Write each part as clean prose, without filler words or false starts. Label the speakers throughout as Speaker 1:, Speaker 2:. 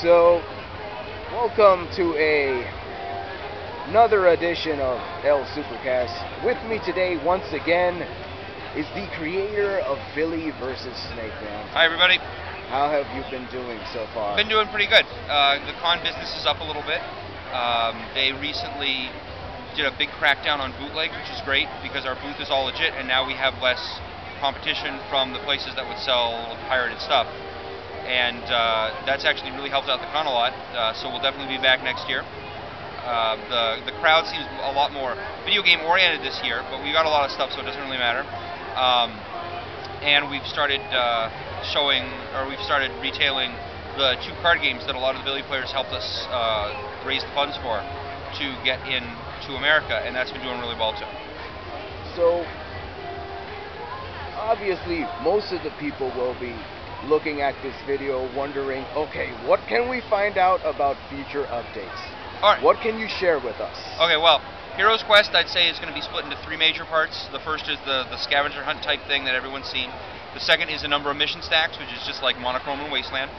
Speaker 1: So, welcome to another edition of El Supercast. With me today, once again, is the creator of Billy vs. Snakeman.
Speaker 2: Hi, everybody.
Speaker 1: How have you been doing so far?
Speaker 2: Been doing pretty good. The con business is up a little bit. They recently did a big crackdown on bootleg, which is great because our booth is all legit, and now we have less competition from the places that would sell pirated stuff. And that's actually really helped out the con a lot, so we'll definitely be back next year. The crowd seems a lot more video game oriented this year, but we got a lot of stuff, so it doesn't really matter. And we've started we've started retailing the 2 card games that a lot of the Billy players helped us raise the funds for to get into America, and that's been doing really well too.
Speaker 1: So, obviously, most of the people will be looking at this video wondering, okay, what can we find out about future updates?
Speaker 2: All right.
Speaker 1: What can you share with us?
Speaker 2: Okay, well, Hero's Quest, I'd say, is going to be split into 3 major parts. The first is the scavenger hunt type thing that everyone's seen. The second is a number of mission stacks, which is just like Monochrome and Wasteland.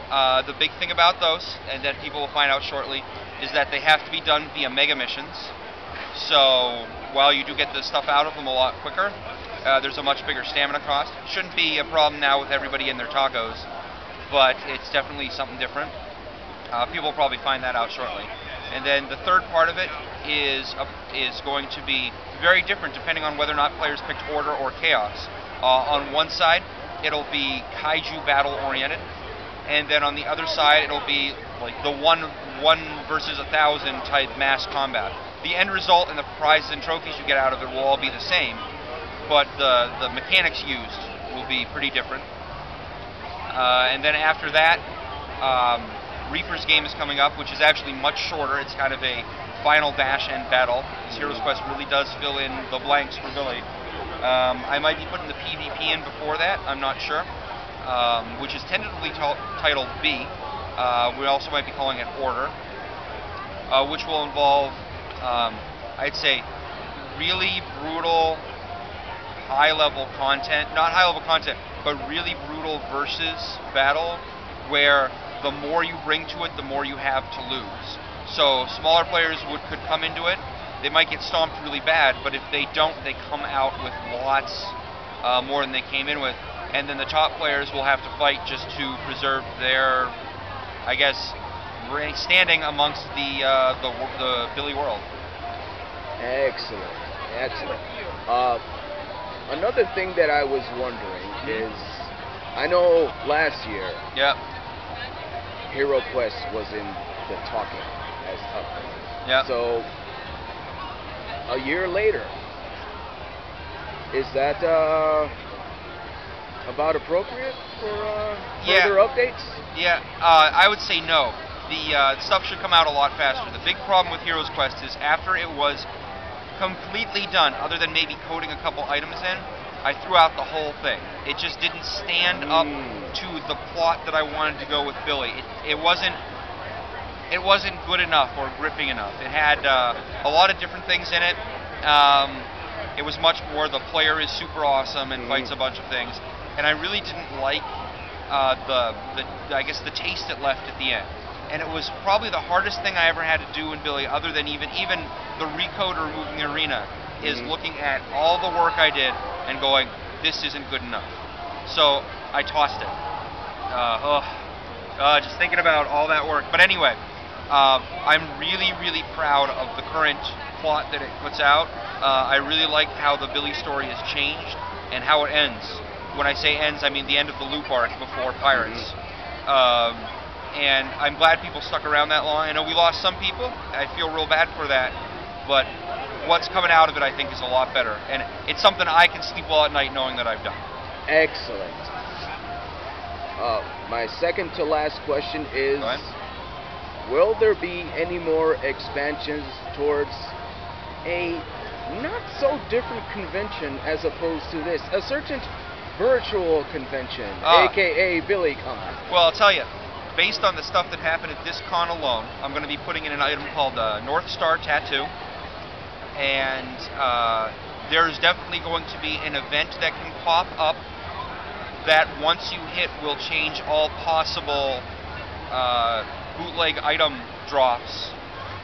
Speaker 2: The big thing about those, and that people will find out shortly, is that they have to be done via mega missions. So while you do get the stuff out of them a lot quicker, there's a much bigger stamina cost. Shouldn't be a problem now with everybody in their tacos, but it's definitely something different. People will probably find that out shortly. And then the third part of it is going to be very different depending on whether or not players picked Order or Chaos. On one side, it'll be Kaiju battle oriented, and then on the other side, it'll be like the one versus 1,000 type mass combat. The end result and the prizes and trophies you get out of it will all be the same, but the mechanics used will be pretty different. And then after that, Reaper's game is coming up, which is actually much shorter. It's kind of a final dash and battle. This Hero's Quest really does fill in the blanks for Billy. I might be putting the PvP in before that, I'm not sure, which is tentatively titled B. We also might be calling it Order, which will involve, I'd say, really brutal, high-level content, not high-level content, but really brutal versus battle, where the more you bring to it, the more you have to lose. So smaller players could come into it, they might get stomped really bad, but if they don't, they come out with lots more than they came in with, and then the top players will have to fight just to preserve their, I guess, standing amongst the Billy world.
Speaker 1: Excellent, excellent. Another thing that I was wondering is, I know last year, Hero Quest was in the talking as update.
Speaker 2: Yeah.
Speaker 1: So, a year later, is that about appropriate for further updates?
Speaker 2: Yeah, I would say no. The stuff should come out a lot faster. The big problem with Hero's Quest is after it was completely done, other than maybe coding a couple items in, I threw out the whole thing. It just didn't stand up to the plot that I wanted to go with Billy. It wasn't good enough or gripping enough. It had a lot of different things in it. It was much more the player is super awesome and fights a bunch of things, and I really didn't like I guess the taste it left at the end. And it was probably the hardest thing I ever had to do in Billy, other than even the recode or removing the arena, is looking at all the work I did and going, this isn't good enough. So I tossed it. Just thinking about all that work. But anyway, I'm really, really proud of the current plot that it puts out. I really like how the Billy story has changed and how it ends. When I say ends, I mean the end of the loop arc before Pirates. And I'm glad people stuck around that long. I know we lost some people. I feel real bad for that. But what's coming out of it, I think, is a lot better. And it's something I can sleep well at night knowing that I've done.
Speaker 1: Excellent. My second to last question is, will there be any more expansions towards a not so different convention as opposed to this? A certain virtual convention, aka BillyCon.
Speaker 2: Well, I'll tell you, based on the stuff that happened at this con alone, I'm going to be putting in an item called North Star Tattoo. And there's definitely going to be an event that can pop up that once you hit will change all possible bootleg item drops.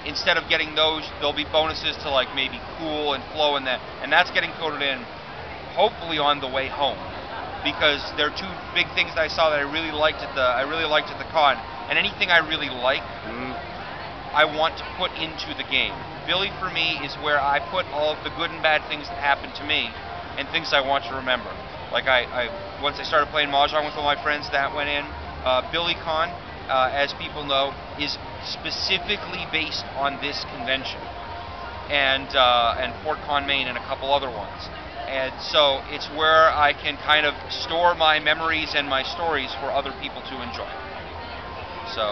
Speaker 2: Instead of getting those, there'll be bonuses to like maybe Cool and Flow and that, and that's getting coded in, hopefully on the way home, because there are two big things that I saw that I really liked at the con, and anything I really like, I want to put into the game. Billy for me is where I put all of the good and bad things that happened to me, and things I want to remember. Like once I started playing Mahjong with all my friends, that went in. BillyCon, as people know, is specifically based on this convention, and FortCon Maine and a couple other ones. And so it's where I can kind of store my memories and my stories for other people to enjoy. So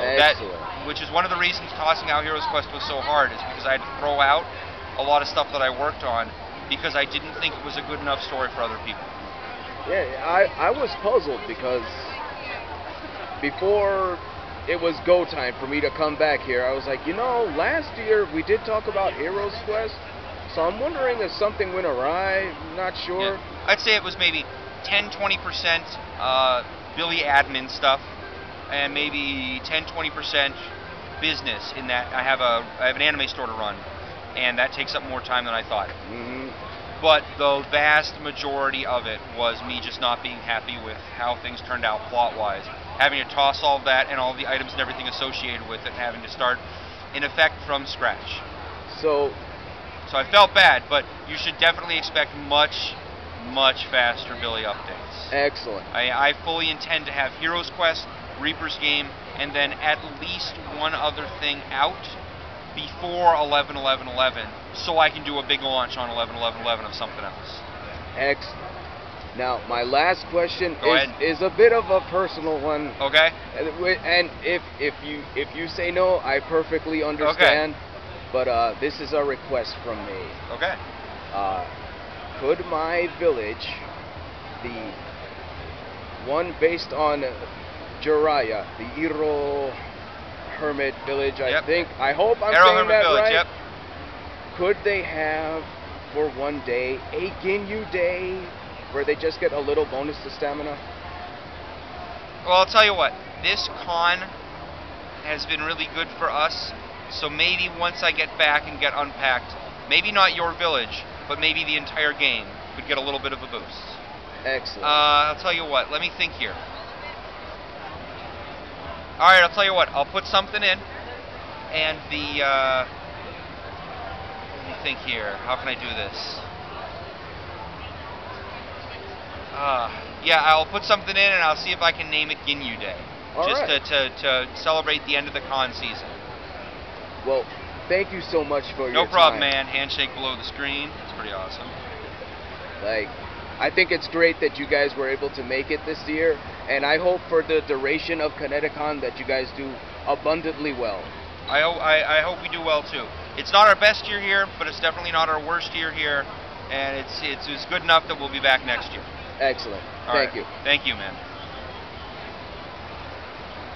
Speaker 2: which is one of the reasons tossing out Heroes Quest was so hard, is because I had to throw out a lot of stuff that I worked on because I didn't think it was a good enough story for other people.
Speaker 1: Yeah, I was puzzled because before it was go time for me to come back here, I was like, you know, last year we did talk about Heroes Quest, so I'm wondering if something went awry. Not sure.
Speaker 2: Yeah. I'd say it was maybe 10-20% Billy admin stuff, and maybe 10-20% business, in that I have an anime store to run, and that takes up more time than I thought. But the vast majority of it was me just not being happy with how things turned out plot-wise, having to toss all of that and all the items and everything associated with it, and having to start, in effect, from scratch. So I felt bad, but you should definitely expect much, much faster Billy updates.
Speaker 1: Excellent.
Speaker 2: I fully intend to have Heroes Quest, Reaper's Game, and then at least one other thing out before 11/11/11, so I can do a big launch on 11/11/11 of something else.
Speaker 1: Excellent. Now, my last question is a bit of a personal one.
Speaker 2: Okay.
Speaker 1: And if you say no, I perfectly understand. Okay. But this is a request from me.
Speaker 2: Okay.
Speaker 1: Could my village, the one based on Jiraiya, the Iro Hermit Village, I hope I'm saying that right.
Speaker 2: Yep.
Speaker 1: Could they have, for one day, a Ginyu Day, where they just get a little bonus to stamina?
Speaker 2: Well, I'll tell you what, this con has been really good for us, so maybe once I get back and get unpacked, maybe not your village, but maybe the entire game could get a little bit of a boost.
Speaker 1: Excellent.
Speaker 2: I'll tell you what, let me think here. Alright, I'll tell you what, I'll put something in, and let me think here, how can I do this? Yeah, I'll put something in and I'll see if I can name it Ginyu Day. To celebrate the end of the con season.
Speaker 1: Well, thank you so much for your time.
Speaker 2: No problem, man. Handshake below the screen. It's pretty awesome.
Speaker 1: I think it's great that you guys were able to make it this year, and I hope for the duration of Ctcon that you guys do abundantly well.
Speaker 2: I hope we do well too. It's not our best year here, but it's definitely not our worst year here, and it's good enough that we'll be back next year.
Speaker 1: Excellent. Thank you.
Speaker 2: Thank you, man.